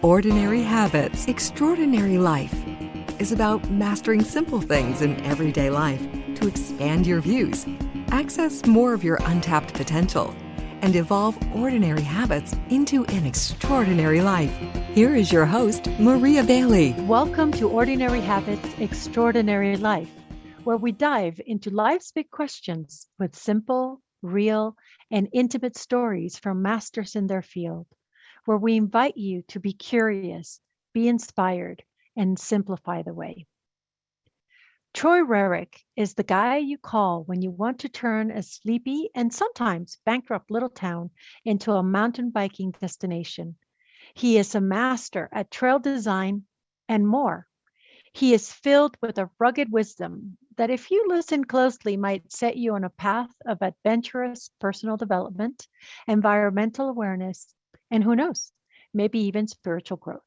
Ordinary habits, extraordinary life is about mastering simple things in everyday life to expand your views, access more of your untapped potential, and evolve ordinary habits into an extraordinary life. Here is your host, Maria Bailey. Welcome to Ordinary Habits, Extraordinary Life, where we dive into life's big questions with simple, real, and intimate stories from masters in their field, where we invite you to be curious, be inspired, and simplify the way. Troy Rarick is the guy you call when you want to turn a sleepy and sometimes bankrupt little town into a mountain biking destination. He is a master at trail design and more. He is filled with a rugged wisdom that, if you listen closely, might set you on a path of adventurous personal development, environmental awareness, and who knows, maybe even spiritual growth.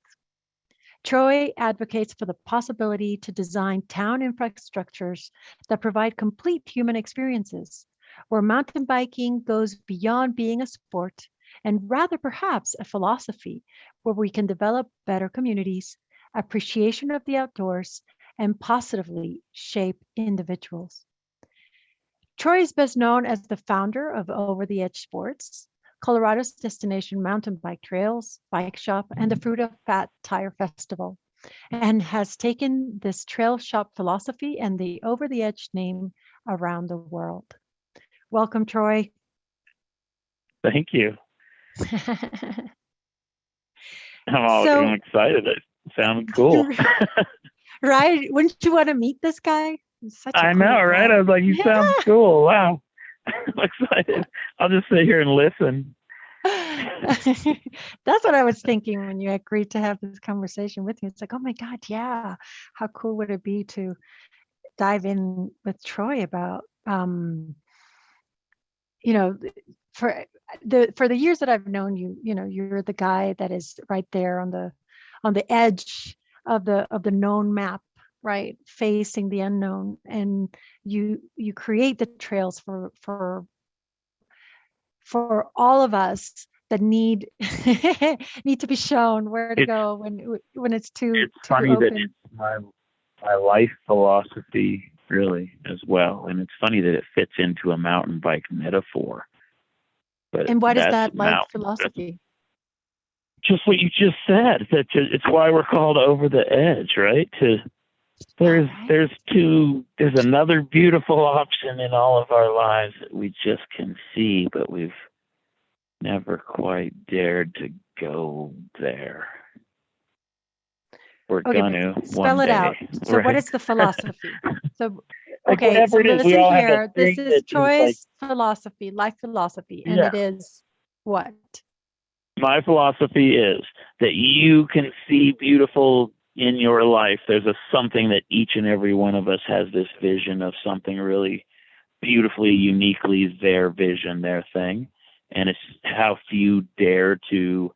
Troy advocates for the possibility to design town infrastructures that provide complete human experiences, where mountain biking goes beyond being a sport and rather perhaps a philosophy, where we can develop better communities, appreciation of the outdoors, and positively shape individuals. Troy is best known as the founder of Over the Edge Sports, Colorado's destination mountain bike trails, bike shop, and the Fruita Fat Tire Festival, and has taken this trail shop philosophy and the Over the Edge name around the world. Welcome, Troy. Thank you. So- I'm excited. It sounds cool. Right? Wouldn't you want to meet this guy? He's such a I cool know, right? guy. I was like, you sound cool. Wow. I'm excited. I'll just sit here and listen. That's what I was thinking when you agreed to have this conversation with me. It's like, oh my God, yeah. How cool would it be to dive in with Troy about, for the years that I've known you, you're the guy that is right there on the edge of the known map, right, facing the unknown, and you create the trails for all of us that need need to be shown where to go when it's too funny open. that it's my life philosophy really as well, and it's funny that it fits into a mountain bike metaphor. But And what is that's that life mountain. philosophy? Just what you just said. It's why we're called Over the Edge, right? There's another beautiful option in all of our lives that we just can see, but we've never quite dared to go there. We're gonna spell one it day. out. So right? what is the philosophy? So Like okay, whatever so it is, we listen all have here. that This thing is that Troy's like, philosophy, life philosophy, and Yeah. it is what? My philosophy is that you can see beautiful in your life. There's something that each and every one of us has this vision of something really beautifully, uniquely their vision, their thing. And it's how few dare to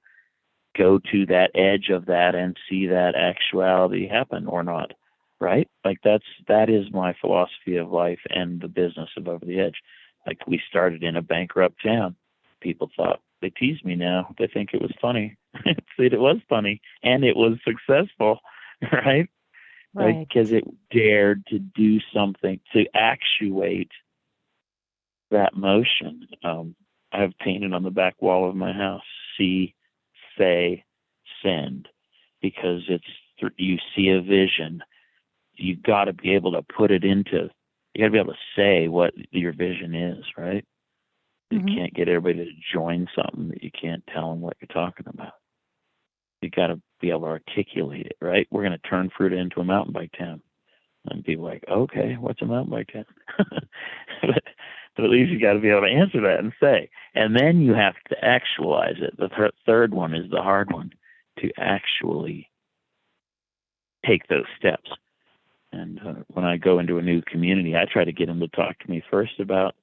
go to that edge of that and see that actuality happen or not, right? Like that is my philosophy of life and the business of Over the Edge. Like, we started in a bankrupt town. People thought, they tease me now. They think it was funny. It was funny, and it was successful, right? Right. Because it dared to do something to actuate that motion. I have painted on the back wall of my house, see, say, send, because you see a vision. You got to be able to put it into. You got to be able to say what your vision is, right? You can't get everybody to join something that you can't tell them what you're talking about. You got to be able to articulate it, right? We're going to turn Fruita into a mountain bike town. And people are like, okay, what's a mountain bike town? but at least you got to be able to answer that and say. And then you have to actualize it. The third one is the hard one, to actually take those steps. And when I go into a new community, I try to get them to talk to me first about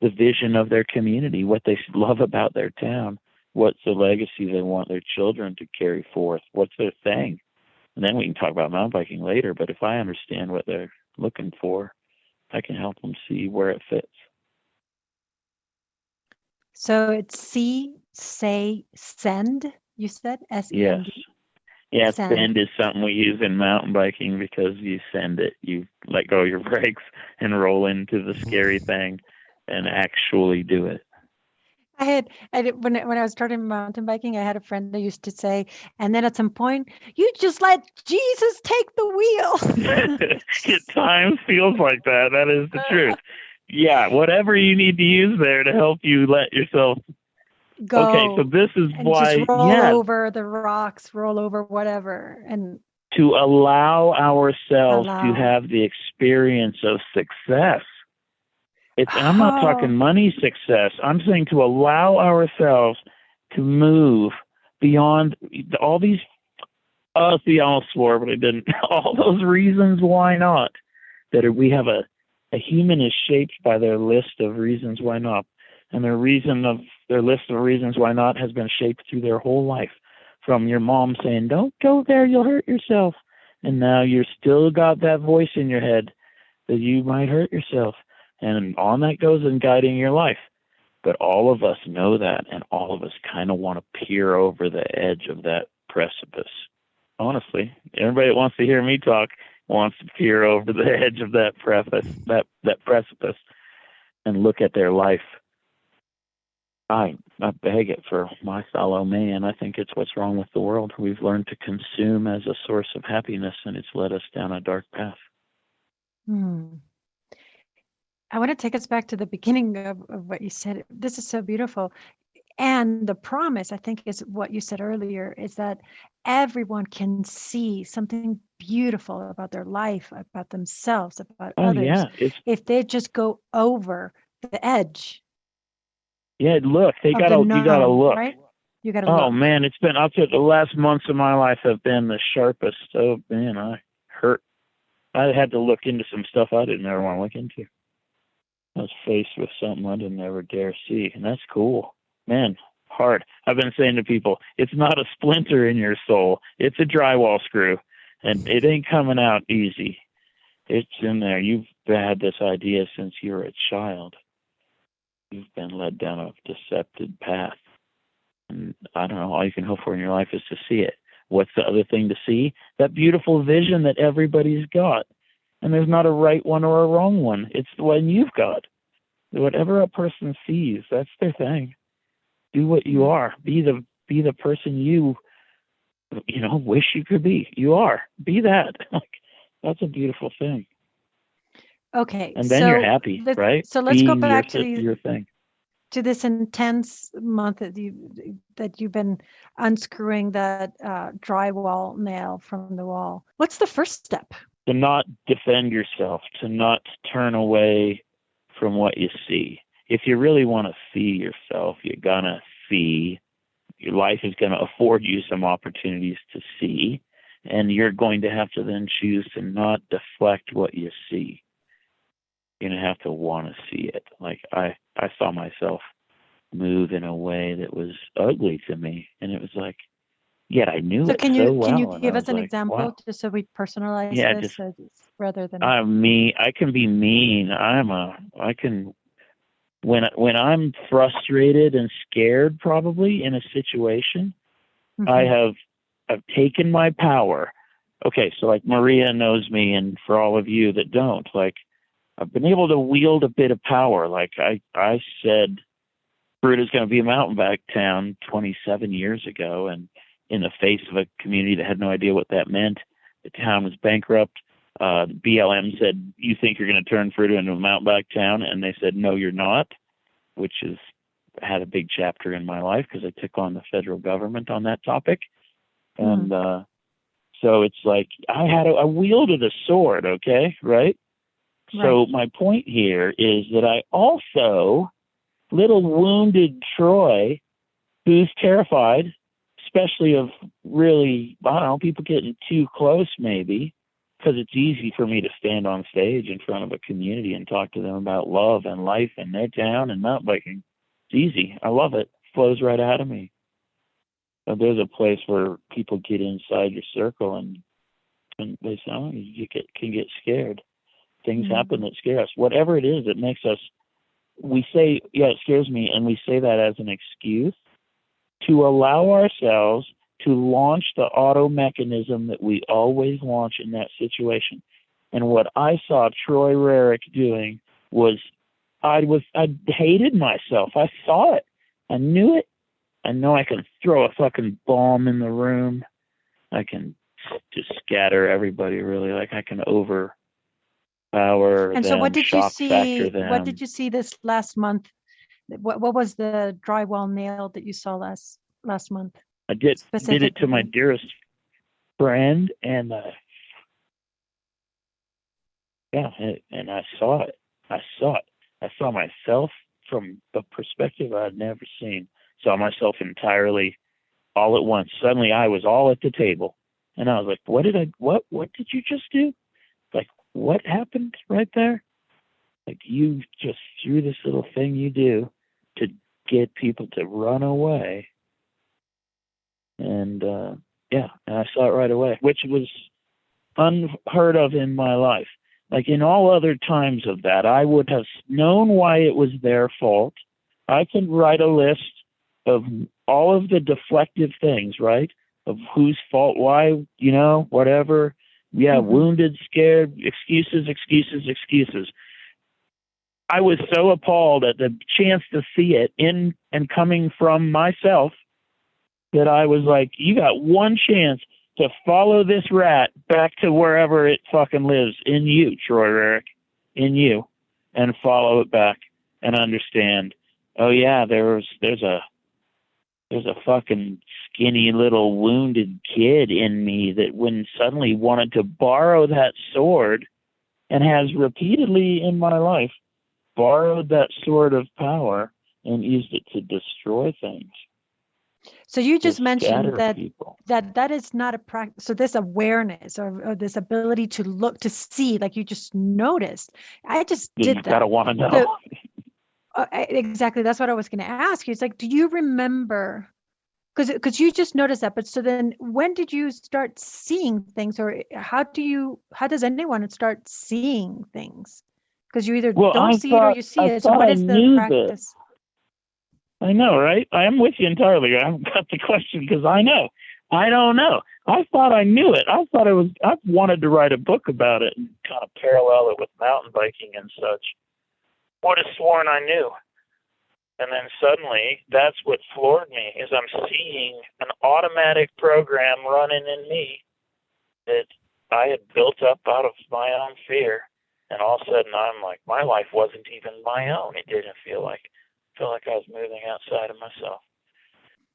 the vision of their community, what they love about their town, what's the legacy they want their children to carry forth, what's their thing. And then we can talk about mountain biking later, but if I understand what they're looking for, I can help them see where it fits. So it's see, say, send, you said? Yes. S-E-N-D? Yeah, Send. send is something we use in mountain biking because you send it. You let go of your brakes and roll into the scary thing and actually do it. When I was starting mountain biking, I had a friend that used to say, and then at some point, you just let Jesus take the wheel. At times feels like that. That is the truth. Yeah, whatever you need to use there to help you let yourself. Okay, so Go this is and just why, roll yes, over the rocks, roll over whatever, and to allow ourselves to allow. have the experience of success. And I'm not talking Oh, money success. I'm saying to allow ourselves to move beyond all these, see, I almost swore, but I didn't. All those reasons why not. We have a human is shaped by their list of reasons why not. And their list of reasons why not has been shaped through their whole life. From your mom saying, don't go there, you'll hurt yourself. And now you're still got that voice in your head that you might hurt yourself. And on that goes in guiding your life. But all of us know that, and all of us kind of want to peer over the edge of that precipice. Honestly, everybody that wants to hear me talk wants to peer over the edge of that precipice and look at their life. I beg it for my fellow man. I think it's what's wrong with the world. We've learned to consume as a source of happiness, and it's led us down a dark path. hmm. I want to take us back to the beginning of what you said. This is so beautiful. And the promise, I think, is what you said earlier, is that everyone can see something beautiful about their life, about themselves, about Oh others, yeah, it's if they just go over the edge look. of the You gotta known, look. right? You got to Oh look. man, I'll tell you, the last months of my life have been the sharpest. Oh man, I hurt. I had to look into some stuff I didn't ever want to look into. I was faced with something I didn't ever dare see, and that's cool. Man, hard. I've been saying to people, it's not a splinter in your soul. It's a drywall screw, and it ain't coming out easy. It's in there. You've had this idea since you were a child. You've been led down a deceptive path. And I don't know, all you can hope for in your life is to see it. What's the other thing to see? That beautiful vision that everybody's got. And there's not a right one or a wrong one. It's the one you've got. Whatever a person sees, that's their thing. Do what you are. Be the person you wish you could be. You are. Be that. Like, that's a beautiful thing. Okay, And then you're happy, right? let's go Being back to your thing. to this intense month that you've been unscrewing that drywall nail from the wall. What's the first step? To not defend yourself, to not turn away from what you see. If you really want to see yourself, you're gonna see. Your life is going to afford you some opportunities to see, and you're going to have to then choose to not deflect what you see. You're going to have to want to see it. Like I saw myself move in a way that was ugly to me, and it was like, yet I knew So it so can you well, and I give was us an like, example wow, just so we personalize yeah, just this rather than I'm me. I can be mean. I can when I'm frustrated and scared, probably in a situation. Mhm. I've taken my power. Okay, so like Maria knows me, and for all of you that don't, like I've been able to wield a bit of power. Like I said, Fruita's going to be a mountain bike town 27 years ago, and in the face of a community that had no idea what that meant, the town was bankrupt. BLM said, "You think you're going to turn Fruita into a mountain bike town?" And they said, "No, you're not," which is had a big chapter in my life because I took on the federal government on that topic. And so it's like I wielded a sword, okay, right? Right. So my point here is that I also, little wounded Troy, who's terrified, especially of really, I don't know, people getting too close maybe, because it's easy for me to stand on stage in front of a community and talk to them about love and life in their town and mountain biking. It's easy. I love it. It flows right out of me. There's a place where people get inside your circle and they say, oh, can get scared. Things happen that scare us. Whatever it is that makes us, we say, yeah, it scares me, and we say that as an excuse to allow ourselves to launch the auto mechanism that we always launch in that situation. And what I saw Troy Rarick doing was, I hated myself. I saw it. I knew it. I know I can throw a fucking bomb in the room. I can just scatter everybody, really. Like, I can overpower And them, so what did you shock factor see? them. What did you see this last month? What was the drywall nail that you saw last month? I did it to my dearest friend, and and I saw it. I saw myself from a perspective I'd never seen. Saw myself entirely, all at once. Suddenly, I was all at the table, and I was like, "What did you just do? Like, what happened right there? Like, you just threw this little thing you do to get people to run away." And and I saw it right away, which was unheard of in my life. Like, in all other times of that, I would have known why it was their fault. I could write a list of all of the deflective things, right? Of whose fault, why, whatever. Yeah, wounded, scared, excuses. I was so appalled at the chance to see it in and coming from myself that I was like, you got one chance to follow this rat back to wherever it fucking lives, in you, Troy Rarick, in you, and follow it back and understand, oh yeah, there's a fucking skinny little wounded kid in me that when suddenly wanted to borrow that sword, and has repeatedly in my life borrowed that sword of power and used it to destroy things. So you just mentioned that people. that is not a practice. So this awareness or this ability to look, to see, like you just noticed. I just did that. You gotta want to know. So, exactly. That's what I was going to ask you. It's like, do you remember? Because you just noticed that. But so then, when did you start seeing things, or how does anyone start seeing things? Because you either don't see it or you see it. So what is the practice? I know, right? I am with you entirely. I've got the question because I know. I don't know. I thought I knew it. I wanted to write a book about it and kind of parallel it with mountain biking and such. Would have sworn I knew. And then suddenly, that's what floored me, is I'm seeing an automatic program running in me that I had built up out of my own fear. And all of a sudden, I'm like, my life wasn't even my own. It didn't feel like. I felt like I was moving outside of myself,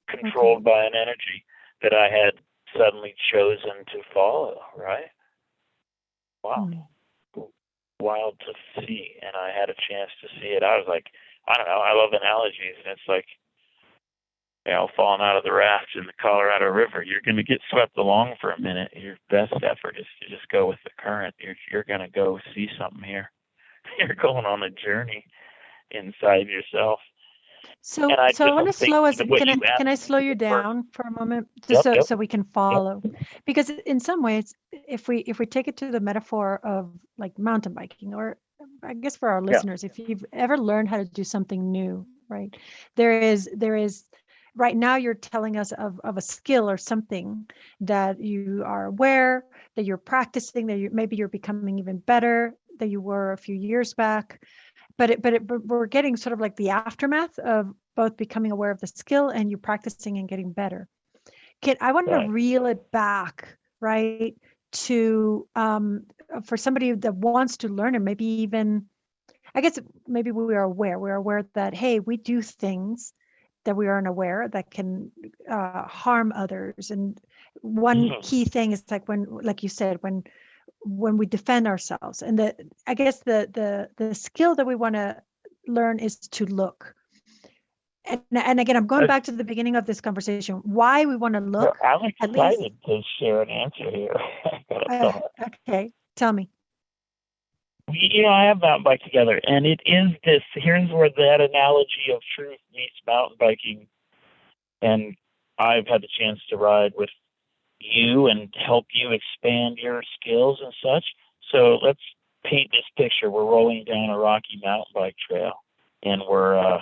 controlled by an energy that I had suddenly chosen to follow, right? Wow. Wild to see. And I had a chance to see it. I was like, I don't know, I love analogies. And it's like, falling out of the raft in the Colorado River. You're going to get swept along for a minute. Your best effort is to just go with the current. You're going to go see something here. You're going on a journey inside yourself. So I want to slow us. Can I slow you down for a moment, just so we can follow? Yep. Because in some ways, if we take it to the metaphor of like mountain biking, or I guess for our listeners, if you've ever learned how to do something new, right? There is right now you're telling us of a skill or something that you are aware, that you're practicing, that maybe you're becoming even better than you were a few years back. But we're getting sort of like the aftermath of both becoming aware of the skill and you practicing and getting better. I want to reel it back, right, to for somebody that wants to learn, and maybe even, I guess maybe we are aware. We're aware that, hey, we do things that we aren't aware that can harm others. And one key thing is like you said, when we defend ourselves, and I guess the skill that we want to learn is to look. And again, I'm going back to the beginning of this conversation. Why we want to look. I'm excited to share an answer here. Okay, tell me. I have mountain biked together, and it is this. Here's where that analogy of truth meets mountain biking, and I've had the chance to ride with you and help you expand your skills and such. So let's paint this picture. We're rolling down a rocky mountain bike trail, and we're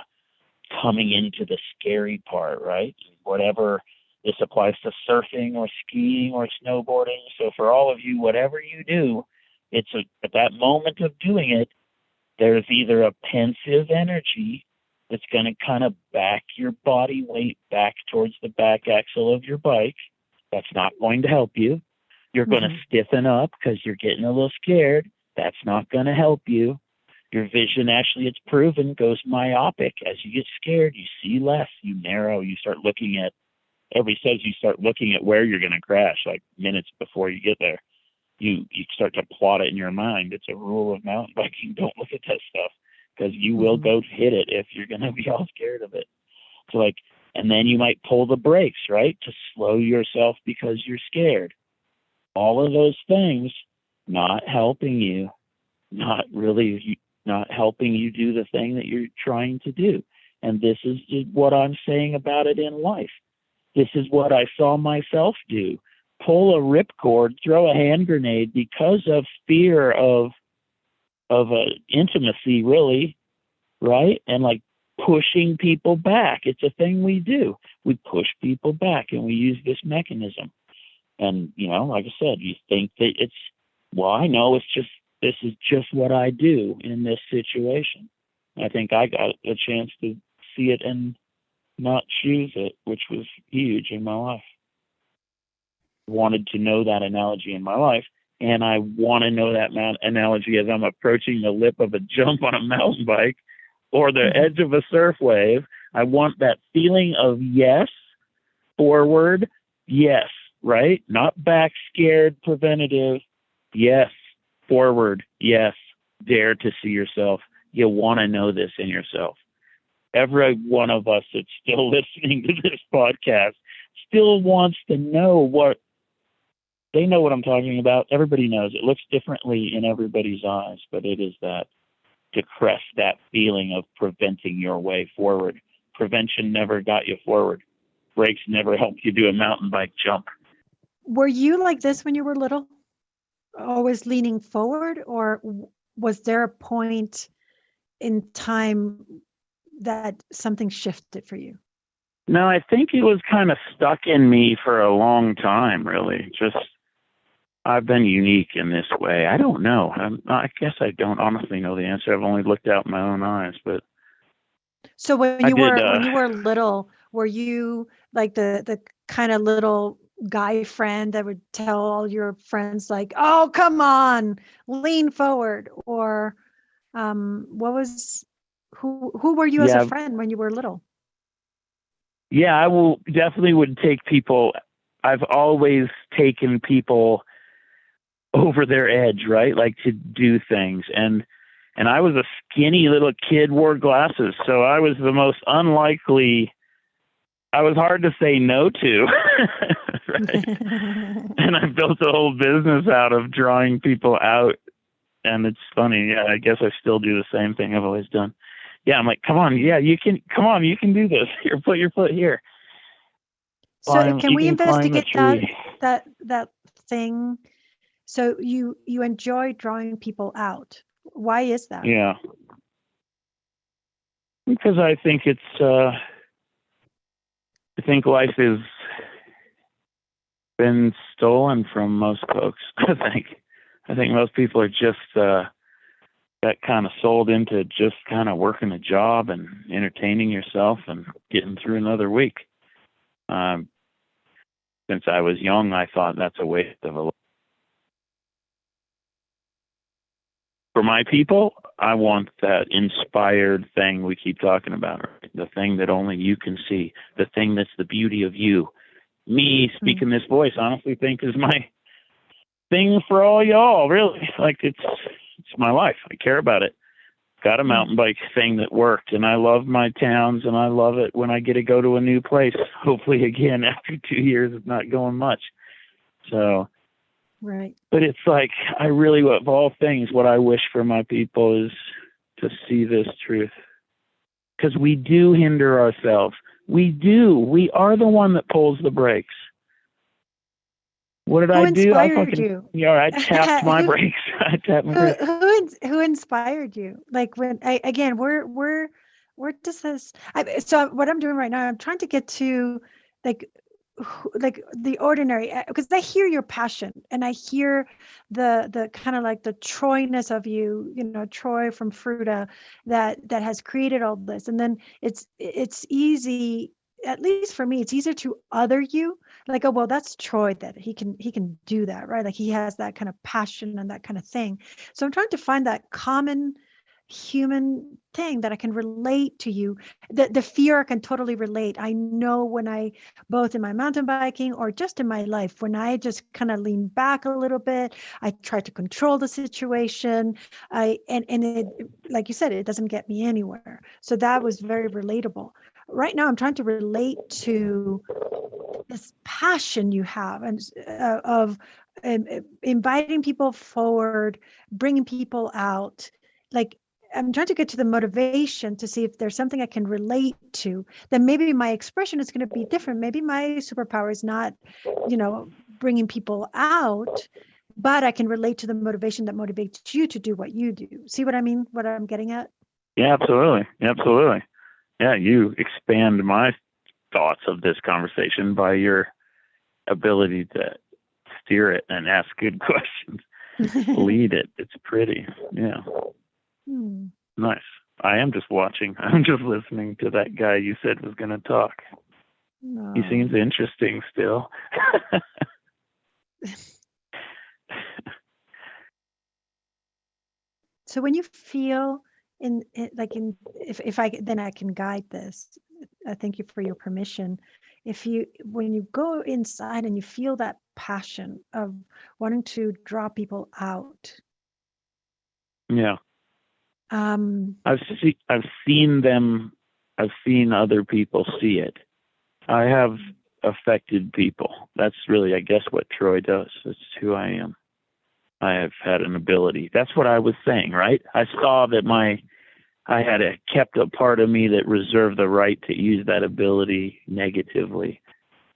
coming into the scary part, right? Whatever This applies to surfing or skiing or snowboarding. So for all of you, whatever you do, at that moment of doing it, there's either a pensive energy that's going to kind of back your body weight back towards the back axle of your bike. That's not going to help you. You're going to stiffen up because you're getting a little scared. That's not going to help you. Your vision, actually, it's proven, goes myopic. As you get scared, you see less, you narrow, you start looking at, everybody says you start looking at where you're going to crash, like minutes before you get there. You start to plot it in your mind. It's a rule of mountain biking. Don't look at that stuff because you will go hit it if you're going to be all scared of it. So and then you might pull the brakes, right, to slow yourself because you're scared. All of those things not helping you, not helping you do the thing that you're trying to do. And this is what I'm saying about it in life. This is what I saw myself do. Pull a ripcord, throw a hand grenade because of fear of intimacy, really, right? And pushing people back. It's a thing we do. We push people back, and we use this mechanism. And, like I said, you think that I know this is just what I do in this situation. I think I got a chance to see it and not choose it, which was huge in my life. Wanted to know that analogy in my life, and I want to know that analogy as I'm approaching the lip of a jump on a mountain bike or the edge of a surf wave. I want that feeling of yes, forward, yes, right? Not back, scared, preventative. Yes, forward, yes, dare to see yourself. You want to know this in yourself. Every one of us that's still listening to this podcast still wants to know what they know what I'm talking about. Everybody knows it looks differently in everybody's eyes, but it is that to crest that feeling of preventing your way forward. Prevention never got you forward. Brakes never helped you do a mountain bike jump. Were you like this when you were little? Always leaning forward, or was there a point in time that something shifted for you? No, I think it was kind of stuck in me for a long time, really. Just, I've been unique in this way. I don't know. I guess I don't honestly know the answer. I've only looked out my own eyes, but. So when you were little, were you like the kind of little guy friend that would tell all your friends like, "Oh, come on, lean forward," or who were you as a friend when you were little? Yeah, I definitely would take people. I've always taken people over their edge, right? Like to do things. And I was a skinny little kid, wore glasses. So I was the most unlikely. I was hard to say no to. Right? And I built a whole business out of drawing people out. And it's funny. Yeah, I guess I still do the same thing I've always done. Yeah, I'm like, come on, you can do this. Here, put your foot here. So can we investigate that thing? So you enjoy drawing people out. Why is that? Yeah. Because I think I think life has been stolen from most folks. I think most people are just got kind of sold into just kind of working a job and entertaining yourself and getting through another week. Since I was young, I thought that's a waste of a life. For my people, I want that inspired thing we keep talking about, right? The thing that only you can see, the thing that's the beauty of you. Me speaking this voice, honestly think is my thing for all y'all, really. Like it's my life. I care about it. Got a mountain bike thing that worked, and I love my towns, and I love it when I get to go to a new place, hopefully again after 2 years of not going much. So, right. But it's like, I really, of all things, what I wish for my people is to see this truth. Because we do hinder ourselves. We do. We are the one that pulls the brakes. What did I do? I tapped my brakes. I tapped my brakes. Who inspired you? Like where does this? So what I'm doing right now, I'm trying to get to like like the ordinary, because I hear your passion and I hear the kind of like the Troyness of you, Troy from Fruita that has created all this. And then it's easy, at least for me, it's easier to other you, like, oh well, that's Troy, that he can do that, right? Like he has that kind of passion and that kind of thing. So I'm trying to find that common human thing that I can relate to you. The fear I can totally relate. I know when I, both in my mountain biking or just in my life, when I just kind of lean back a little bit, I try to control the situation. And it, like you said, it doesn't get me anywhere. So that was very relatable. Right now, I'm trying to relate to this passion you have, and of inviting people forward, bringing people out. Like, I'm trying to get to the motivation to see if there's something I can relate to. Then maybe my expression is going to be different. Maybe my superpower is not, bringing people out, but I can relate to the motivation that motivates you to do what you do. See what I mean? What I'm getting at? Yeah, absolutely. Absolutely. Yeah, you expand my thoughts of this conversation by your ability to steer it and ask good questions. Lead it. It's pretty. Yeah. Nice. I am just watching. I'm just listening to that guy you said was going to talk. No. He seems interesting still. So when you feel if I can guide this. Thank you for your permission. When you go inside and you feel that passion of wanting to draw people out. Yeah. I've seen them. I've seen other people see it. I have affected people. That's really, I guess, what Troy does. That's who I am. I have had an ability. That's what I was saying, right? I saw that I had kept a part of me that reserved the right to use that ability negatively.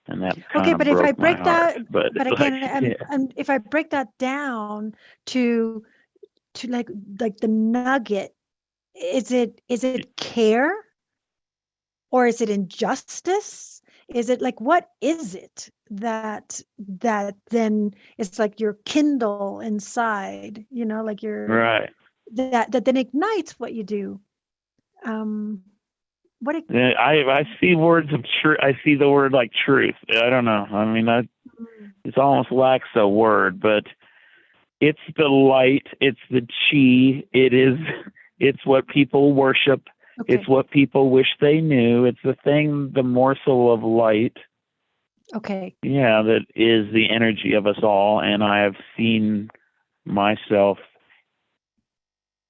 And that okay, but if I break that, but again, and if I break that down to like the nugget, is it care, or is it injustice? Is it like, what is it that then it's like your Kindle inside, like your right, that then ignites what you do? I see words of truth. I see the word like truth. I don't know. I mean, it almost lacks a word, but it's the light. It's the chi. It's what people worship. Okay. It's what people wish they knew. It's the morsel of light. Okay. Yeah, that is the energy of us all. And I have seen myself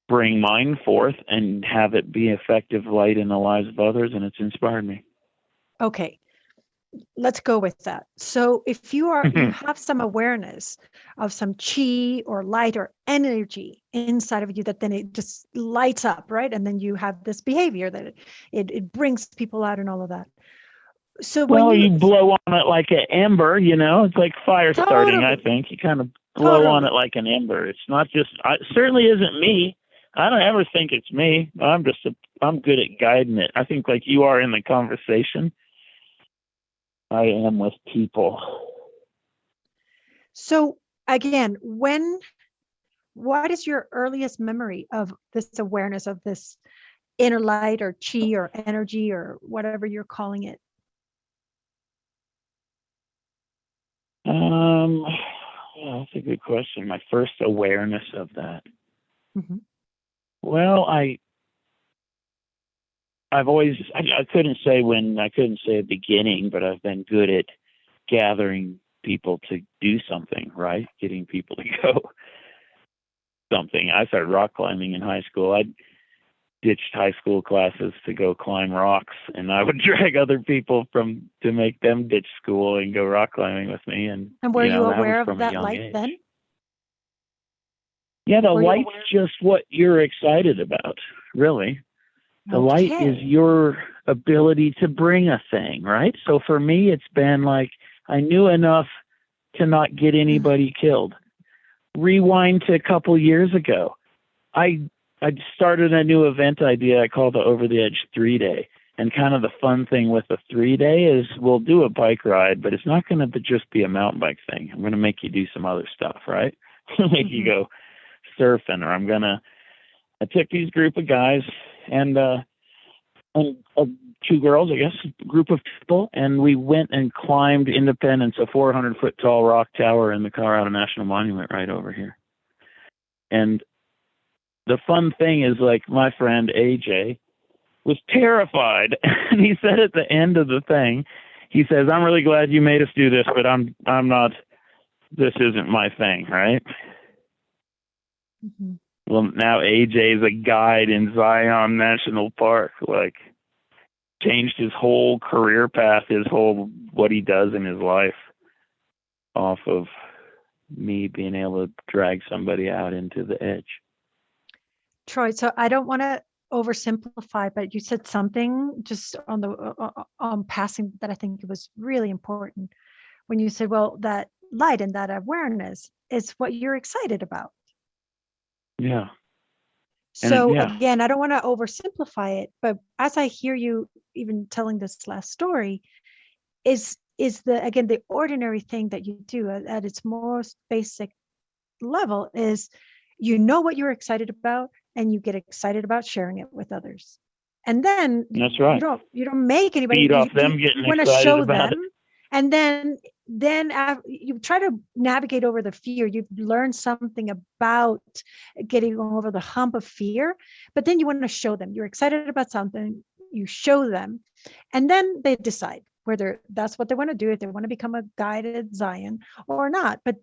bring mine forth and have it be effective light in the lives of others, and it's inspired me. Okay, let's go with that. So if you have some awareness of some chi or light or energy inside of you, that then it just lights up, right? And then you have this behavior that it brings people out and all of that. So when you blow on it like an ember, it's like fire starting. I think you kind of blow on it like an ember. It's not just. It certainly isn't me. I don't ever think it's me. I'm good at guiding it. I think like you are in the conversation, I am with people. So again, what is your earliest memory of this awareness of this inner light or chi or energy or whatever you're calling it? That's a good question. My first awareness of that. Mm-hmm. Well, I've always, I couldn't say a beginning, but I've been good at gathering people to do something, right? Getting people to go something. I started rock climbing in high school. I ditched high school classes to go climb rocks, and I would drag other people to make them ditch school and go rock climbing with me. And were you aware of that light then? Yeah, the light's just what you're excited about, really. The light is your ability to bring a thing, right? So for me, it's been like I knew enough to not get anybody killed. Rewind to a couple years ago. I started a new event idea I call the Over the Edge 3-Day. And kind of the fun thing with the 3-day is we'll do a bike ride, but it's not going to just be a mountain bike thing. I'm going to make you do some other stuff, right? Make you go surfing, or I took these group of guys and 2 girls, I guess, a group of people, and we went and climbed Independence, a 400-foot tall rock tower in the Colorado National Monument right over here. And the fun thing is, like, my friend AJ was terrified, and he said at the end of the thing, he says, "I'm really glad you made us do this, but I'm not. This isn't my thing," right? Mm-hmm. Well, now AJ is a guide in Zion National Park, like changed his whole career path, what he does in his life off of me being able to drag somebody out into the edge. Troy, so I don't want to oversimplify, but you said something just on the passing that I think it was really important when you said, well, that light and that awareness is what you're excited about. Yeah. So again, I don't want to oversimplify it, but as I hear you even telling this last story, is the ordinary thing that you do at its most basic level is, you know what you're excited about, and you get excited about sharing it with others. And then that's right. You don't make anybody feed off them getting you want to excited show about them, it. and then you try to navigate over the fear. You've learned something about getting over the hump of fear, but then you want to show them you're excited about something. You show them, and then they decide whether that's what they want to do, if they want to become a guide at Zion or not. But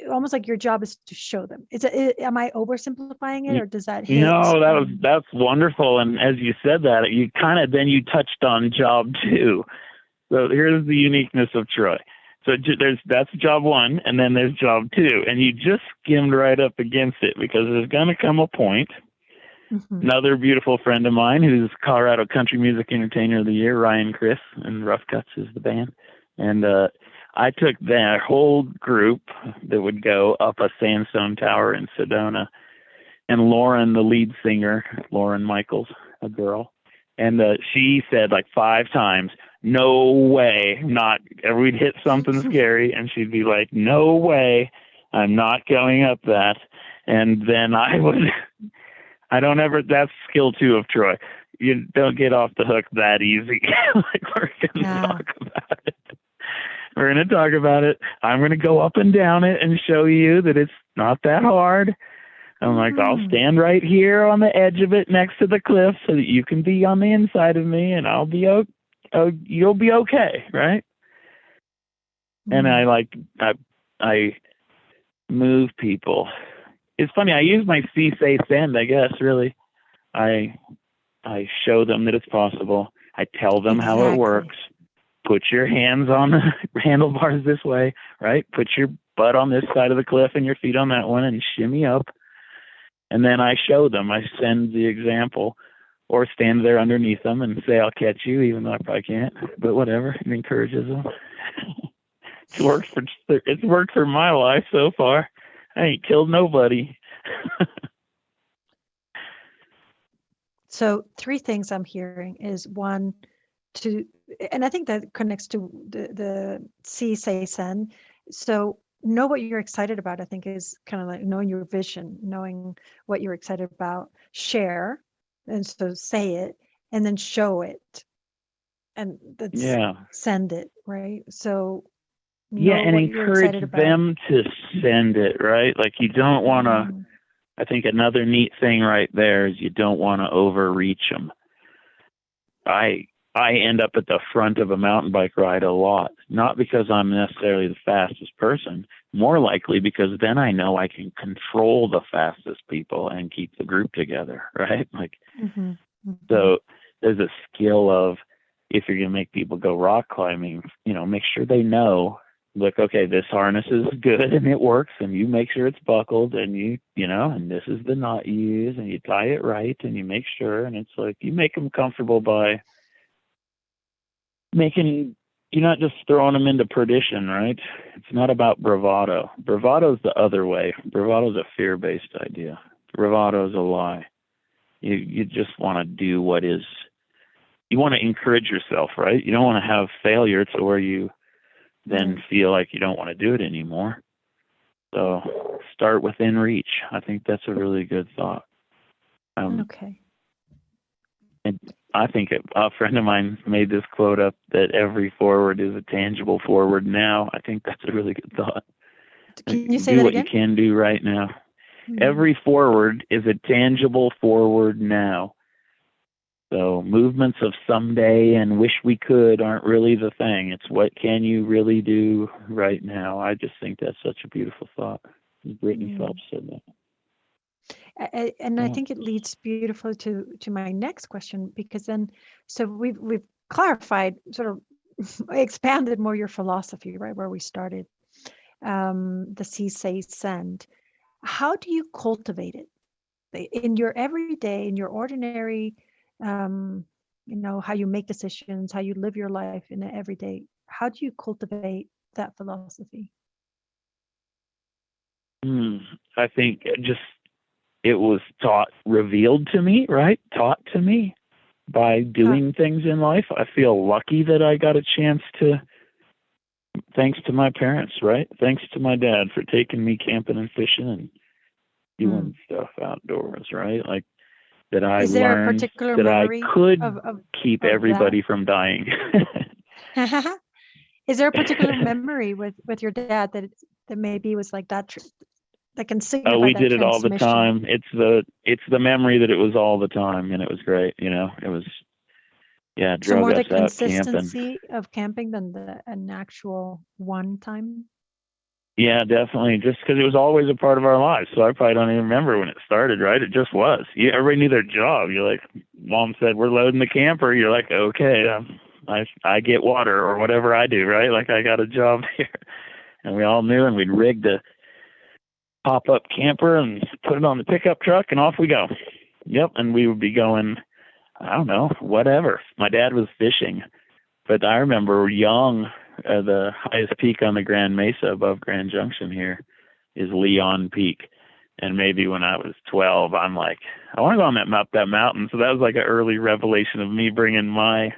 almost like your job is to show them. Am I oversimplifying it, or does that hit? No, that's wonderful. And as you said that, you touched on job 2. So here's the uniqueness of Troy. So that's job 1, and then there's job 2, and you just skimmed right up against it, because there's going to come a point. Another beautiful friend of mine, who's Colorado Country Music Entertainer of the Year, Ryan Chris, and Rough Cuts is the band. And I took that whole group that would go up a sandstone tower in Sedona, and Lauren, the lead singer, Lauren Michaels, a girl, and she said like 5 times, "No way, not." We'd hit something scary, and she'd be like, "No way, I'm not going up that." And then that's skill 2 of Troy. You don't get off the hook that easy. Like, we're going to talk about it. We're going to talk about it. I'm going to go up and down it and show you that it's not that hard. I'm like, I'll stand right here on the edge of it next to the cliff so that you can be on the inside of me, and you'll be okay, right? And I move people. It's funny, I use my see, say, send, I guess, really. I show them that it's possible. I tell them how it works. Put your hands on the handlebars this way, right? Put your butt on this side of the cliff and your feet on that one, and shimmy up. And then I show them. I send the example, or stand there underneath them and say, "I'll catch you," even though I probably can't. But whatever, it encourages them. It's worked for my life so far. I ain't killed nobody. So 3 things I'm hearing is, 1, and I think that connects to the see, say, send. So know what you're excited about, I think, is kind of like knowing your vision, knowing what you're excited about, share, and so say it, and then show it. And that's send it, right? So and encourage them to send it, right? Like, you don't want to, I think another neat thing right there is you don't want to overreach them. I end up at the front of a mountain bike ride a lot, not because I'm necessarily the fastest person, more likely because then I know I can control the fastest people and keep the group together, right? Like, so there's a skill of, if you're going to make people go rock climbing, make sure they know, look, okay, this harness is good and it works, and you make sure it's buckled, and and this is the knot you use, and you tie it right, and you make sure. And it's like, you make them comfortable by you're not just throwing them into perdition, right? It's not about bravado. Bravado's the other way. Bravado's a fear-based idea. Bravado's a lie. You just want to do what is you want to encourage yourself, right? You don't want to have failure to where you then feel like you don't want to do it anymore. So start within reach. I think that's a really good thought. Okay. And I think a friend of mine made this quote up that every forward is a tangible forward now. I think that's a really good thought. Can you say do that what again? you can do right now. Mm-hmm. Every forward is a tangible forward now. So movements of someday and wish we could aren't really the thing. It's what can you really do right now. I just think that's such a beautiful thought. Brittany Phelps said that. And I think it leads beautifully to my next question, because then, so we've clarified, sort of expanded more your philosophy, right, where we started. The see, say, send. How do you cultivate it in your everyday, in your ordinary, how you make decisions, how you live your life in the everyday? How do you cultivate that philosophy? I think it was revealed to me, right? Taught to me by doing things in life. I feel lucky that I got a chance to, thanks to my parents, right? Thanks to my dad for taking me camping and fishing and doing stuff outdoors, right? Like that I Is there learned a particular that memory I could of keep everybody from dying. Is there a particular memory with your dad that maybe was like that, that can signify we that did it all the transmission? time. It's the memory that it was all the time, and it was great. It was, So drug more the us out camping. consistency of camping than an actual one time? Yeah, definitely. Just because it was always a part of our lives. So I probably don't even remember when it started, right? It just was. Everybody knew their job. You're like, Mom said, we're loading the camper. You're like, okay, I get water or whatever I do, right? Like I got a job here. And we all knew, and we'd rig the pop-up camper and put it on the pickup truck, and off we go. Yep, and we would be going, I don't know, whatever. My dad was fishing. But I remember young, the highest peak on the Grand Mesa above Grand Junction here is Leon Peak. And maybe when I was 12, I'm like, I want to go on that mountain. So that was like an early revelation of me bringing my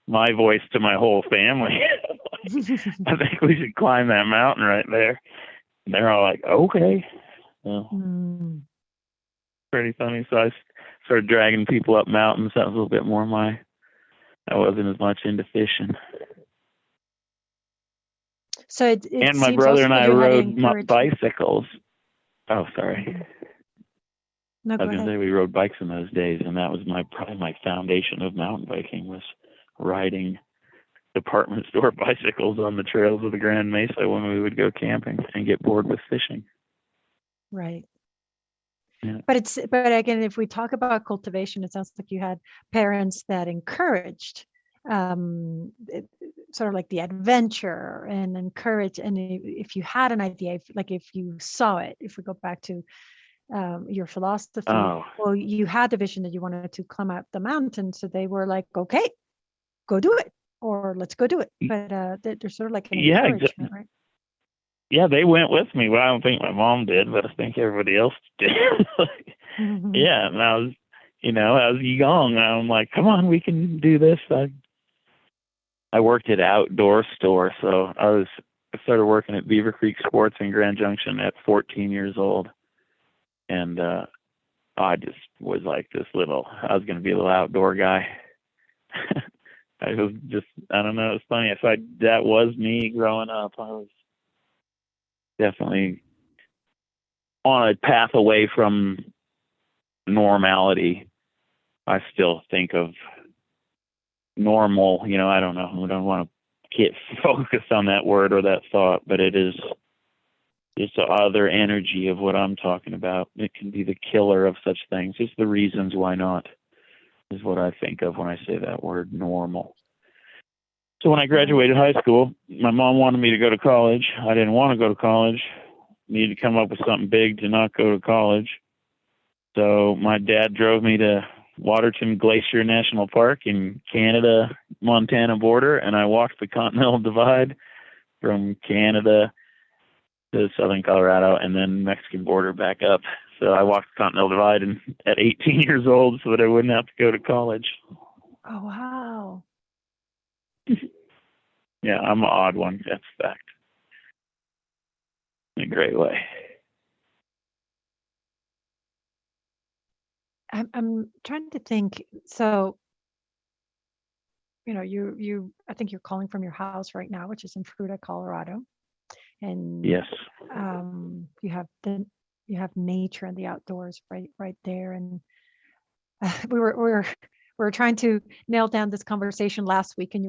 voice to my whole family. I think we should climb that mountain right there. And they're all like, okay. Well, pretty funny. So I started dragging people up mountains. That was a little bit more I wasn't as much into fishing. So it and my brother and I rode bicycles. Oh, sorry. No, I was going to say we rode bikes in those days, and that was probably my foundation of mountain biking was riding department store bicycles on the trails of the Grand Mesa when we would go camping and get bored with fishing. Right. Yeah. But again, if we talk about cultivation, it sounds like you had parents that encouraged sort of like the adventure and encourage. And if you had an idea, if you saw it, if we go back to your philosophy, well, you had the vision that you wanted to climb up the mountain. So they were like, okay, go do it, or let's go do it. But they're sort of like an encouragement, right? Yeah, they went with me. Well, I don't think my mom did, but I think everybody else did. Yeah, and I was young. And I'm like, come on, we can do this. I worked at outdoor store, so I started working at Beaver Creek Sports in Grand Junction at 14 years old, and I just was like I was going to be a little outdoor guy. I was just, I don't know, it's funny. That was me growing up. I was definitely on a path away from normality. I still think of normal, I don't know. I don't want to get focused on that word or that thought, but it is just the other energy of what I'm talking about. It can be the killer of such things. It's the reasons why not is what I think of when I say that word, normal. So when I graduated high school, my mom wanted me to go to college. I didn't want to go to college. Needed to come up with something big to not go to college. So my dad drove me to Waterton Glacier National Park in Canada-Montana border, and I walked the Continental Divide from Canada to southern Colorado and then Mexican border back up. So I walked the Continental Divide at 18 years old so that I wouldn't have to go to college. Oh, wow. Yeah, I'm an odd one. That's a fact. In a great way. I'm trying to think. So, I think you're calling from your house right now, which is in Fruita, Colorado, and Yes. you have nature and the outdoors right there. And we were trying to nail down this conversation last week, and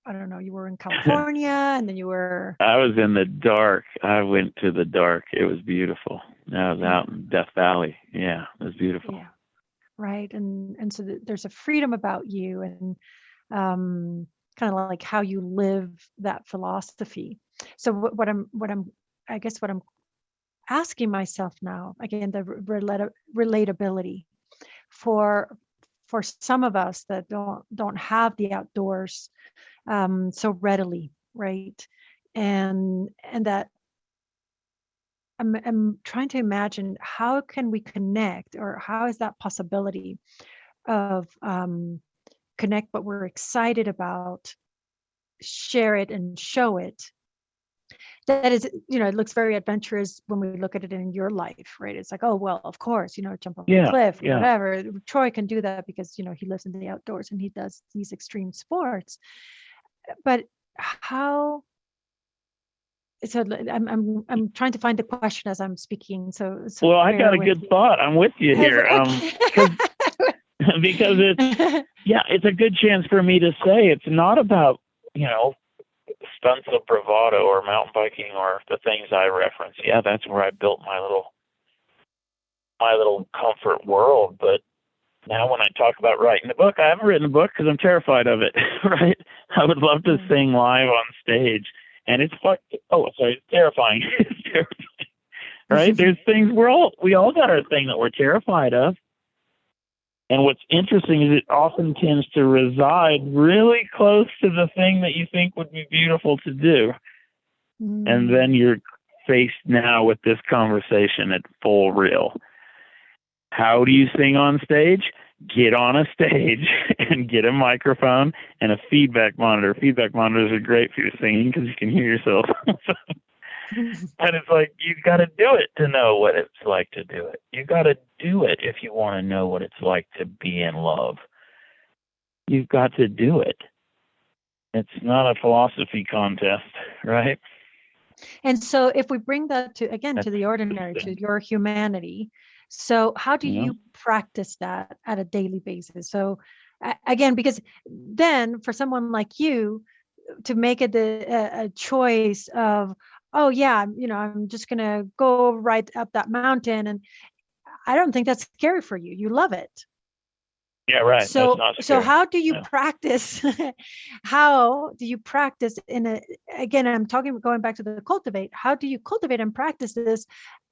I don't know, you were in California, and then you were. I was in the dark. I went to the dark. It was beautiful. I was out in Death Valley. Yeah, it was beautiful. Yeah, right. And so there's a freedom about you, and kind of like how you live that philosophy. So I guess what I'm asking myself now, again, the relatability for some of us that don't have the outdoors so readily, right? And that I'm trying to imagine, how can we connect, or how is that possibility of connect what we're excited about, share it and show it. That is, it looks very adventurous when we look at it in your life, right? It's like, oh, well, of course, jump off a cliff, whatever. Troy can do that because, he lives in the outdoors and he does these extreme sports. But how? So I'm trying to find the question as I'm speaking. So well, I got a good thought. I'm with you here. Because it's a good chance for me to say it's not about, stunts of bravado or mountain biking or the things I reference. Yeah, that's where I built my little comfort world. But now when I talk about writing a book, I haven't written a book because I'm terrified of it, right? I would love to sing live on stage. And it's it's terrifying. It's terrifying, right? There's things we all got our thing that we're terrified of. And what's interesting is it often tends to reside really close to the thing that you think would be beautiful to do. And then you're faced now with this conversation at full reel. How do you sing on stage? Get on a stage and get a microphone and a feedback monitor. Feedback monitors are great for your singing because you can hear yourself. And it's like, you've got to do it to know what it's like to do it. You've got to do it if you want to know what it's like to be in love. You've got to do it. It's not a philosophy contest, right? And so if we bring that to the ordinary, to your humanity, so how do you practice that at a daily basis? So again, because then for someone like you to make it a choice of, oh yeah, I'm just going to go right up that mountain. And I don't think that's scary for you. You love it. Yeah, right. So how do you practice? How do you practice again, I'm going back to the cultivate. How do you cultivate and practice this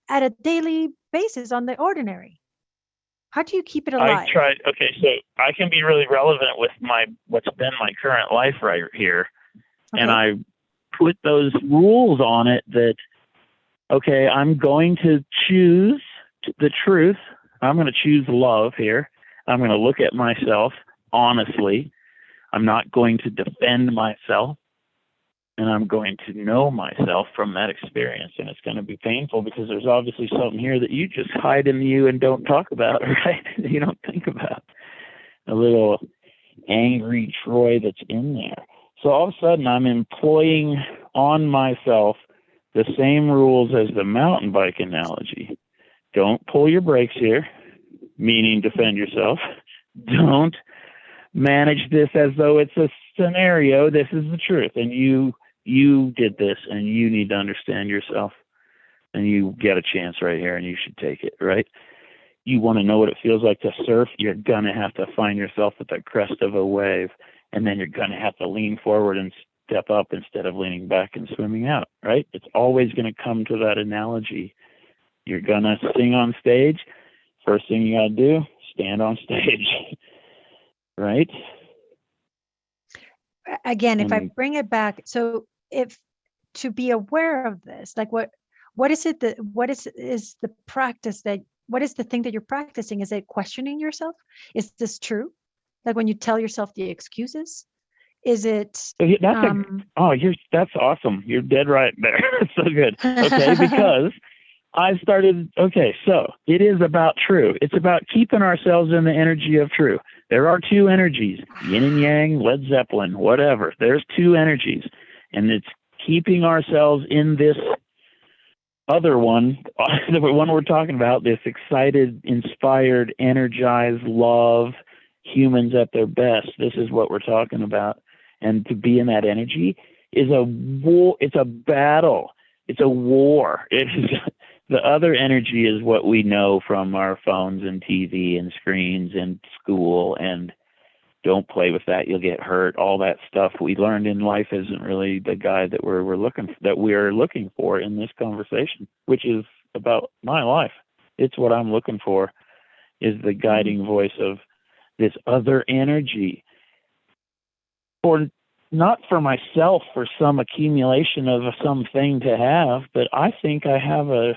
at a daily basis on the ordinary? How do you keep it alive? So I can be really relevant with what's been my current life right here. Okay. And I put those rules on it that, okay, I'm going to choose the truth. I'm going to choose love here. I'm going to look at myself honestly. I'm not going to defend myself. And I'm going to know myself from that experience. And it's going to be painful because there's obviously something here that you just hide in you and don't talk about, right? You don't think about a little angry Troy that's in there. So all of a sudden I'm employing on myself the same rules as the mountain bike analogy. Don't pull your brakes here, meaning defend yourself. Don't manage this as though it's a scenario. This is the truth. And you did this and you need to understand yourself. And you get a chance right here and you should take it, right? You want to know what it feels like to surf, you're going to have to find yourself at the crest of a wave. And then you're going to have to lean forward and step up instead of leaning back and swimming out, right? It's always going to come to that analogy. You're going to sing on stage. First thing you got to do, stand on stage, right? Again, if I bring it back, so if to be aware of this, like what is it that, what is the practice that, what is the thing that you're practicing? Is it questioning yourself? Is this true? Like when you tell yourself the excuses? Is it that's awesome. You're dead right there. It's so good. Okay, because so it is about true. It's about keeping ourselves in the energy of true. There are two energies, yin and yang, Led Zeppelin, whatever. There's two energies, and it's keeping ourselves in this other one, the one we're talking about, this excited, inspired, energized, love, humans at their best. This is what we're talking about. And to be in that energy is a war. It's a battle. It's a war. It is. The other energy is what we know from our phones and TV and screens and school, and don't play with that, you'll get hurt. All that stuff we learned in life isn't really the guide that we're looking for in this conversation, which is about my life. It's what I'm looking for, is the guiding voice of this other energy, for not for myself, for some accumulation of something to have, but I think I have a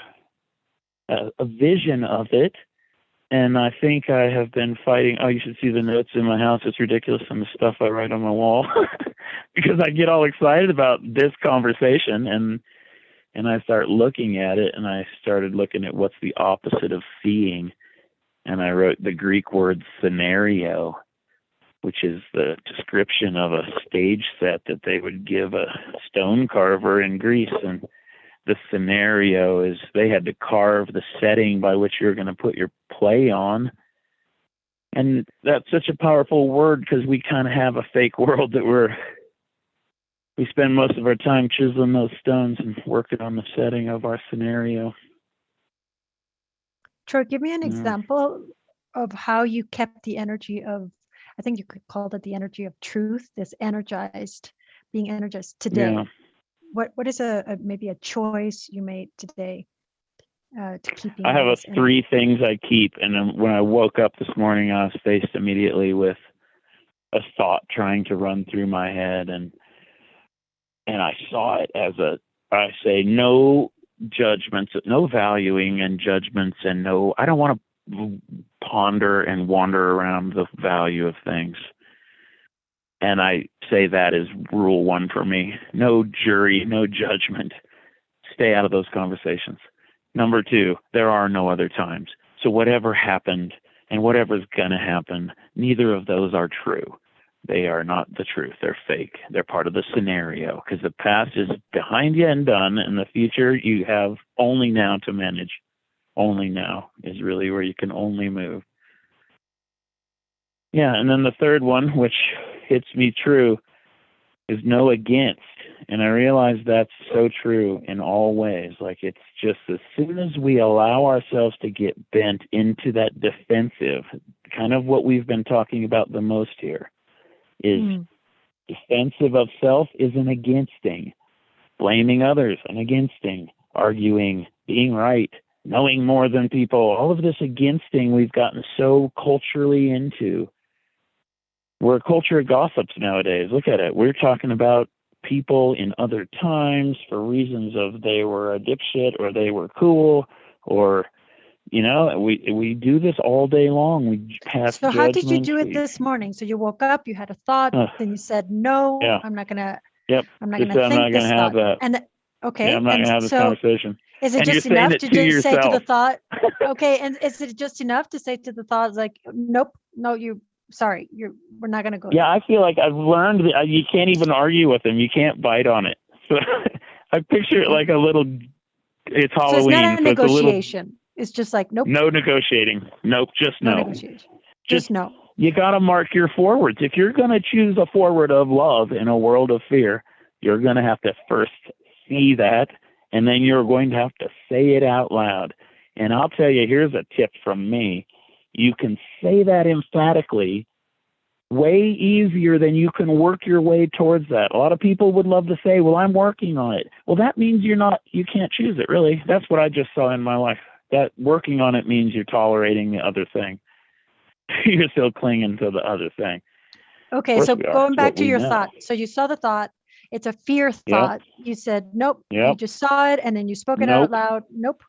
vision of it, and I think I have been fighting. Oh, you should see the notes in my house. It's ridiculous, some of the stuff I write on my wall because I get all excited about this conversation, and I start looking at it, and I started looking at what's the opposite of seeing, and I wrote the Greek word scenario, which is the description of a stage set that they would give a stone carver in Greece. And the scenario is they had to carve the setting by which you're going to put your play on. And that's such a powerful word, because we kind of have a fake world that we spend most of our time chiseling those stones and working on the setting of our scenario. Troy, give me an example of how you kept the energy of, I think you could call it the energy of truth, being energized today. Yeah. What is maybe a choice you made today to keep? I have three things I keep, and when I woke up this morning, I was faced immediately with a thought trying to run through my head, and I saw it as I say, no judgments, no valuing and judgments, and I don't want to ponder and wander around the value of things. And I say that is rule one for me. No jury, no judgment. Stay out of those conversations. Number two, there are no other times. So whatever happened and whatever's going to happen, neither of those are true. They are not the truth. They're fake. They're part of the scenario, because the past is behind you and done, and the future you have only now to manage. Only now is really where you can only move. Yeah, and then the third one, which hits me true, is no against. And I realize that's so true in all ways. Like, it's just as soon as we allow ourselves to get bent into that defensive, kind of what we've been talking about the most here, is defensive of self is an against-ing. Blaming others, an against-ing. Arguing, being right, knowing more than people, all of this against-ing we've gotten so culturally into. We're a culture of gossips nowadays. Look at it. We're talking about people in other times for reasons of they were a dipshit or they were cool, or, we do this all day long. We pass So how did you do it judgments. this morning? So you woke up, you had a thought, then you said, no, I'm not going to I'm not going to think this thought. That. And okay. Yeah, I'm not going to have this conversation. Is it just enough to just say to the thought? Okay. And is it just enough to say to the thought, like, nope, no, we're not going to go. Yeah, I feel like I've learned that you can't even argue with them. You can't bite on it. So I picture it like a little, it's Halloween. So it's not a negotiation. It's just like, nope. No negotiating. Nope. Just no. Negotiation. Just no. You got to mark your forwards. If you're going to choose a forward of love in a world of fear, you're going to have to first see that, and then you're going to have to say it out loud. And I'll tell you, here's a tip from me. You can say that emphatically way easier than you can work your way towards that. A lot of people would love to say, well, I'm working on it. Well, that means you can't choose it, really. That's what I just saw in my life. That working on it means you're tolerating the other thing. You're still clinging to the other thing. Okay, so going back to your thought. So you saw the thought. It's a fear thought. Yep. You said, nope. Yep. You just saw it, and then you spoke it out loud. Nope.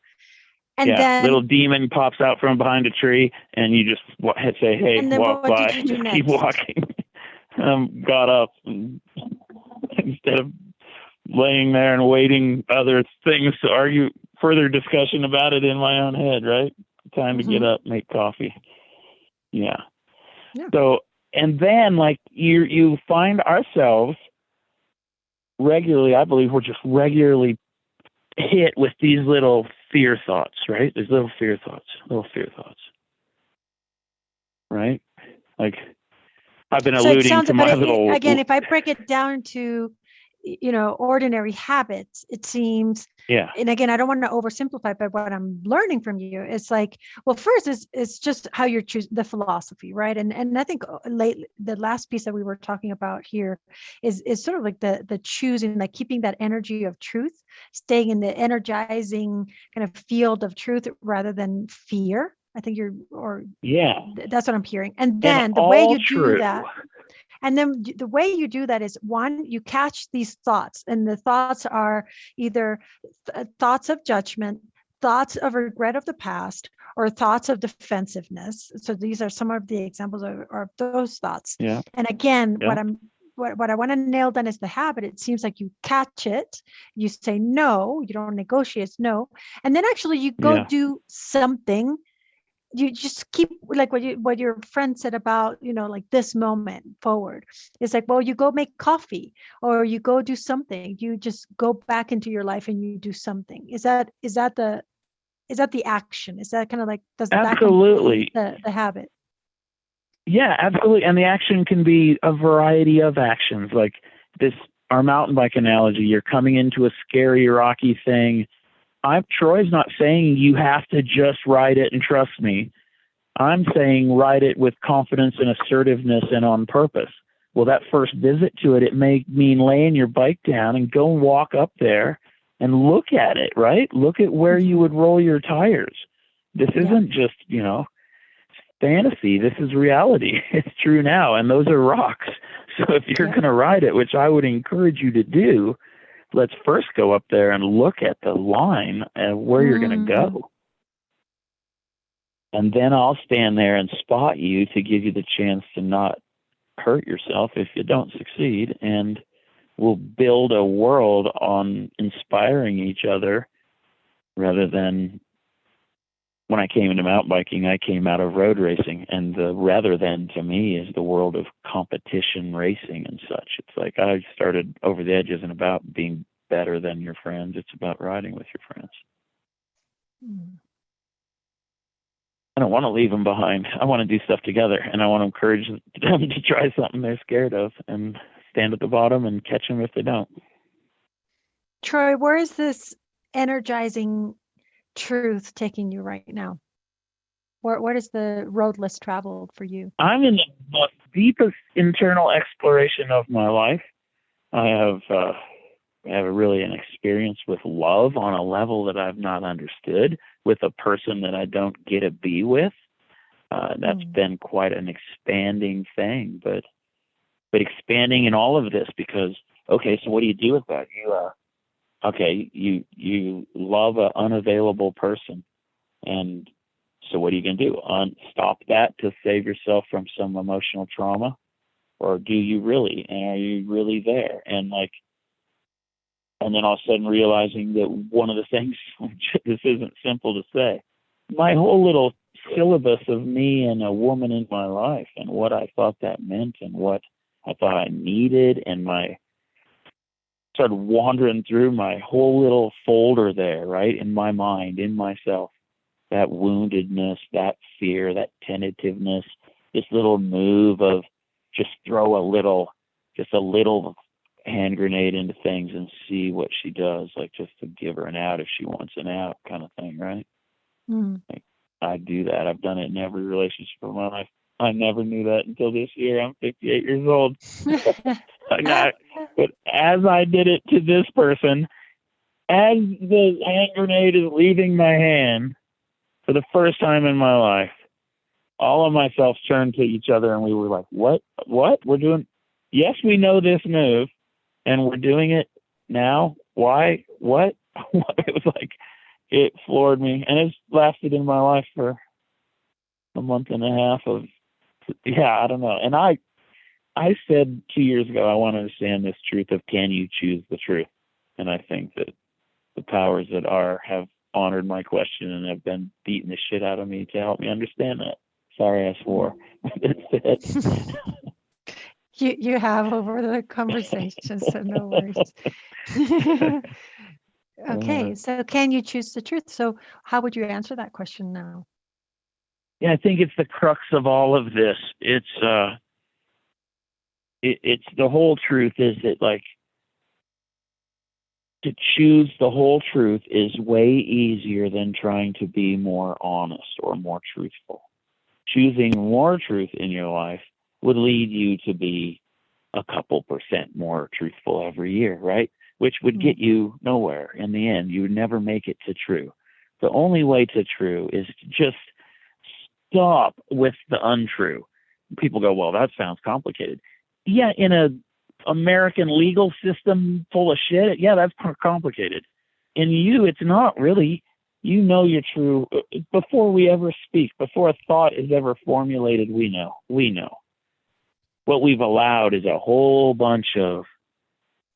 And Yeah, then, little demon pops out from behind a tree, and you just say, "Hey, and then walk what by." did you do Just keep next? walking. Got up and instead of laying there and waiting other things to argue further discussion about it in my own head. Right? Time to get up, make coffee. Yeah. Yeah. So, and then like you find ourselves regularly. I believe we're just regularly hit with these little fear thoughts, right? There's little fear thoughts, right? Like I've been So it alluding sounds, to but my little, again, if I break it down to, ordinary habits, it seems, yeah, and again, I don't want to oversimplify, but what I'm learning from you is like, well, first is just how you're choosing the philosophy, right? And I think the last piece that we were talking about here is sort of like the choosing, like keeping that energy of truth, staying in the energizing kind of field of truth rather than fear. I think that's what I'm hearing. And then the way you do that, and then the way you do that is, one, you catch these thoughts, and the thoughts are either thoughts of judgment, thoughts of regret of the past, or thoughts of defensiveness. So these are some of the examples of those thoughts. Yeah. And again, Yeah. what I want to nail down is the habit. It seems like you catch it, you say no, you don't negotiate, it's no, and then actually you go do something. You just keep, like what your friend said about, like this moment forward. It's like, well, you go make coffee, or you go do something. You just go back into your life and you do something. Is that the action? Is that kind of like, does Absolutely. that complete the habit? Yeah, absolutely. And the action can be a variety of actions. Like our mountain bike analogy, you're coming into a scary, rocky thing. Troy's not saying you have to just ride it and trust me. I'm saying ride it with confidence and assertiveness and on purpose. Well, that first visit to it may mean laying your bike down and go and walk up there and look at it, right? Look at where you would roll your tires. This isn't just, fantasy. This is reality. It's true now. And those are rocks. So if you're going to ride it, which I would encourage you to do, let's first go up there and look at the line and where you're going to go. And then I'll stand there and spot you to give you the chance to not hurt yourself if you don't succeed. And we'll build a world on inspiring each other rather than, when I came into mountain biking, I came out of road racing. And the rather than to me is the world of competition racing and such. It's like I started Over the Edge isn't about being better than your friends. It's about riding with your friends. I don't want to leave them behind. I want to do stuff together, and I want to encourage them to try something they're scared of and stand at the bottom and catch them if they don't. Troy, where is this energizing truth taking you right now? Where is the road less traveled for you? I'm in the deepest internal exploration of my life. I have really an experience with love on a level that I've not understood, with a person that I don't get to be with. That's been quite an expanding thing, but expanding in all of this because, okay, so what do you do with that? You love an unavailable person, and so what are you going to do? Stop that to save yourself from some emotional trauma? Or do you really? And are you really there? And then all of a sudden realizing that one of the things, this isn't simple to say, my whole little syllabus of me and a woman in my life and what I thought that meant and what I thought I needed, and started wandering through my whole little folder there, right, in my mind, in myself, that woundedness, that fear, that tentativeness, this little move of just throw a little hand grenade into things and see what she does, like just to give her an out if she wants an out kind of thing, right? Like, I do that. I've done it in every relationship of my life. I never knew that until this year. I'm 58 years old. But as I did it to this person, as the hand grenade is leaving my hand for the first time in my life, all of myself turned to each other and we were like, what? We're doing, yes, we know this move and we're doing it now. Why? What? It was like it floored me, and it's lasted in my life for a month and a half of, I don't know. And I said 2 years ago, I want to understand this truth of, can you choose the truth? And I think that the powers that are have honored my question and have been beating the shit out of me to help me understand that. Sorry, I swore. That's it. You have over the conversation, so no worries. Okay, so can you choose the truth? So how would you answer that question now? Yeah, I think it's the crux of all of this. It's the whole truth is that, like, to choose the whole truth is way easier than trying to be more honest or more truthful. Choosing more truth in your life would lead you to be a couple % more truthful every year, right? Which would get you nowhere in the end. You would never make it to true. The only way to true is to just stop with the untrue. People go, well, that sounds complicated. Yeah, in a American legal system full of shit, yeah, that's complicated. In you, it's not really. You know you're true. Before we ever speak, before a thought is ever formulated, we know. What we've allowed is a whole bunch of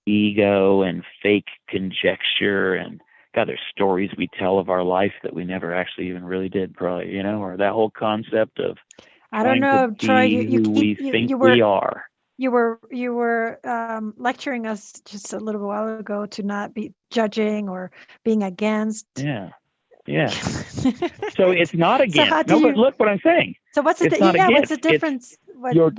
ego and fake conjecture, and God, there's stories we tell of our life that we never actually even really did, probably, or that whole concept of I don't know, Troy, we are. You were lecturing us just a little while ago to not be judging or being against. Yeah. So it's not against. So but look what I'm saying. So what's the what's the difference? You're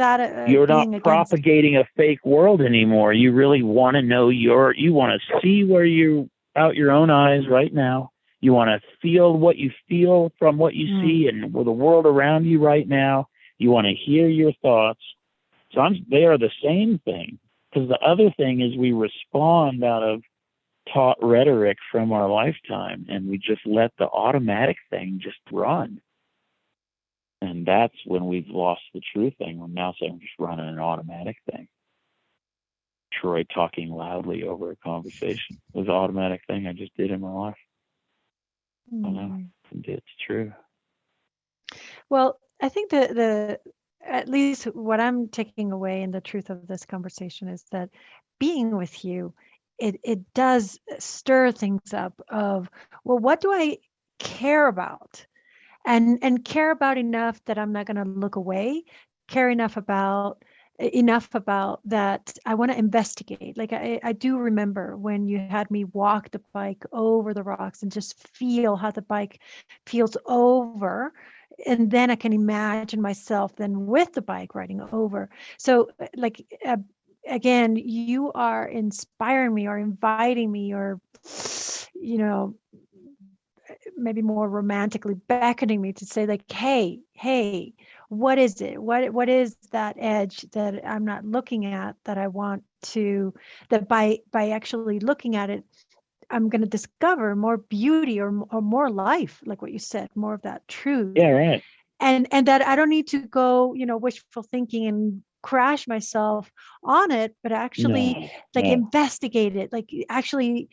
not propagating a fake world anymore. You really want to know you want to see where you out your own eyes right now. You want to feel what you feel from what you see and with the world around you right now. You want to hear your thoughts. So they are the same thing, because the other thing is we respond out of taught rhetoric from our lifetime, and we just let the automatic thing just run. And that's when we've lost the true thing. We're now saying we're just running an automatic thing. Troy talking loudly over a conversation was an automatic thing I just did in my life. I know. It's true. Well, I think the at least what I'm taking away in the truth of this conversation is that being with you, it does stir things up of, well, what do I care about? And care about enough that I'm not going to look away, care enough about that I want to investigate. Like I do remember when you had me walk the bike over the rocks and just feel how the bike feels over. And then I can imagine myself then with the bike riding over. So again, you are inspiring me or inviting me or, maybe more romantically beckoning me to say, like, hey, what is it? What is that edge that I'm not looking at that I want to, that by actually looking at it, I'm going to discover more beauty or more life, like what you said, more of that truth. Yeah, right. And that I don't need to go, wishful thinking and crash myself on it, but actually investigate it, like actually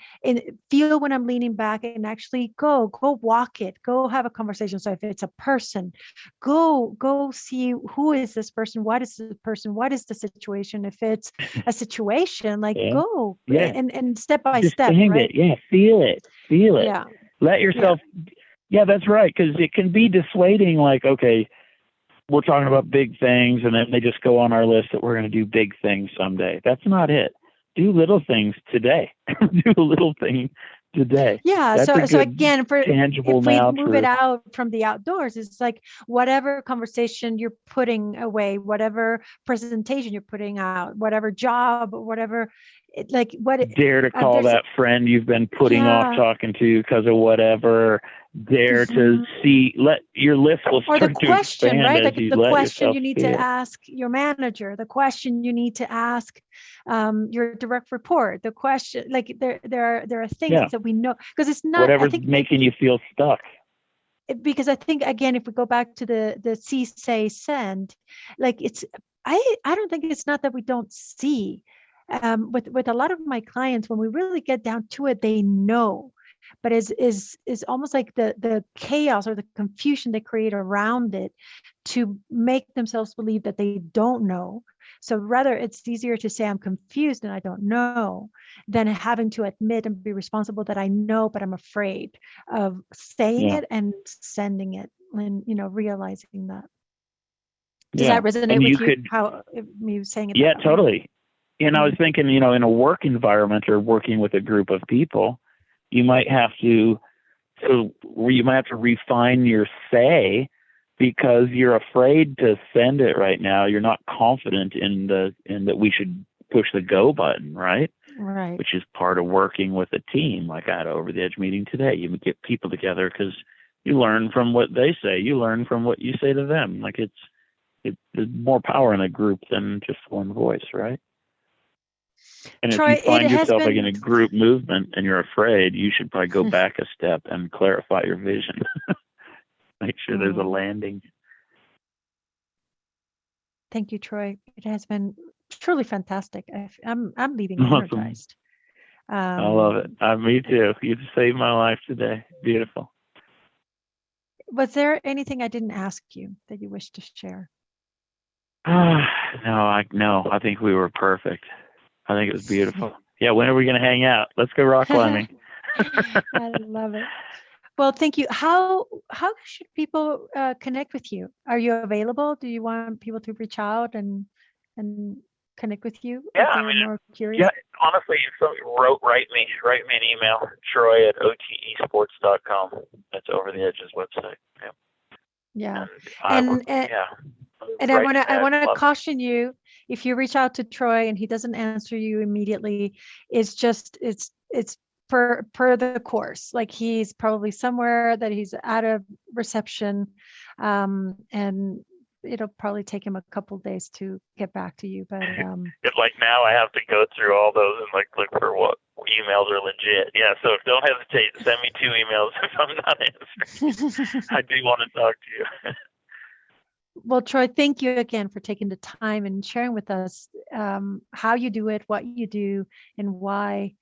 feel when I'm leaning back and actually go walk it, go have a conversation. So if it's a person, go see who is this person, what is the person, what is the situation. If it's a situation, like go and step by step, right? Feel it. Let yourself that's right, because it can be dissuading, like, okay, we're talking about big things, and then they just go on our list that we're going to do big things someday. That's not it. Do little things today. Do a little thing today. Yeah. That's so again, tangible if we now move it out from the outdoors, it's like whatever conversation you're putting away, whatever presentation you're putting out, whatever job, whatever. Dare to call that friend you've been putting off talking to because of whatever. Dare to see, let your list will start to expand, question, right? Like the question you need to it. ask your manager, the question you need to ask your direct report, the question, like there are things that we know, because it's not whatever's making you feel stuck. Because I think, again, if we go back to the see, say, send, like it's, I don't think it's not that we don't see. With a lot of my clients, when we really get down to it, they know. but is almost like the chaos or the confusion they create around it to make themselves believe that they don't know. So rather, it's easier to say I'm confused and I don't know than having to admit and be responsible that I know, but I'm afraid of saying Yeah. it and sending it, and realizing that. Does Yeah. that resonate And with you you? could, How me saying it yeah, that way? totally. And I was thinking, in a work environment or working with a group of people, you might have to, refine your say because you're afraid to send it right now. You're not confident in that we should push the go button, right? Right. Which is part of working with a team. Like I had an over the edge meeting today. You get people together because you learn from what they say. You learn from what you say to them. Like there's more power in a group than just one voice, right? And Troy, if you find it has yourself like been in a group movement and you're afraid, you should probably go back a step and clarify your vision. Make sure there's a landing. Thank you, Troy. It has been truly fantastic. I'm leaving Awesome. energized. I love it. Me too. You just saved my life today. Beautiful. Was there anything I didn't ask you that you wish to share? No. I think we were perfect. I think it was beautiful. Yeah, when are we going to hang out? Let's go rock climbing. I love it. Well, thank you. How should people connect with you? Are you available? Do you want people to reach out and connect with you if they're more curious? Yeah, honestly, if somebody write me an email, Troy@otesports.com. That's Over the Edge's website. Yeah. And I want to caution you, if you reach out to Troy and he doesn't answer you immediately, it's per the course. Like he's probably somewhere that he's out of reception, and it'll probably take him a couple of days to get back to you. But like now I have to go through all those and like look for what emails are legit. Yeah, so don't hesitate to send me 2 emails if I'm not answering. I do want to talk to you. Well, Troy, thank you again for taking the time and sharing with us how you do it, what you do, and why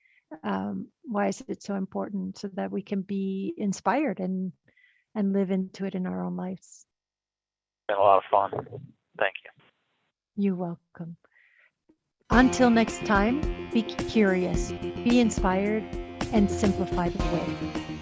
is it so important, so that we can be inspired and live into it in our own lives. It's been a lot of fun. Thank you. You're welcome. Until next time, be curious, be inspired, and simplify the way.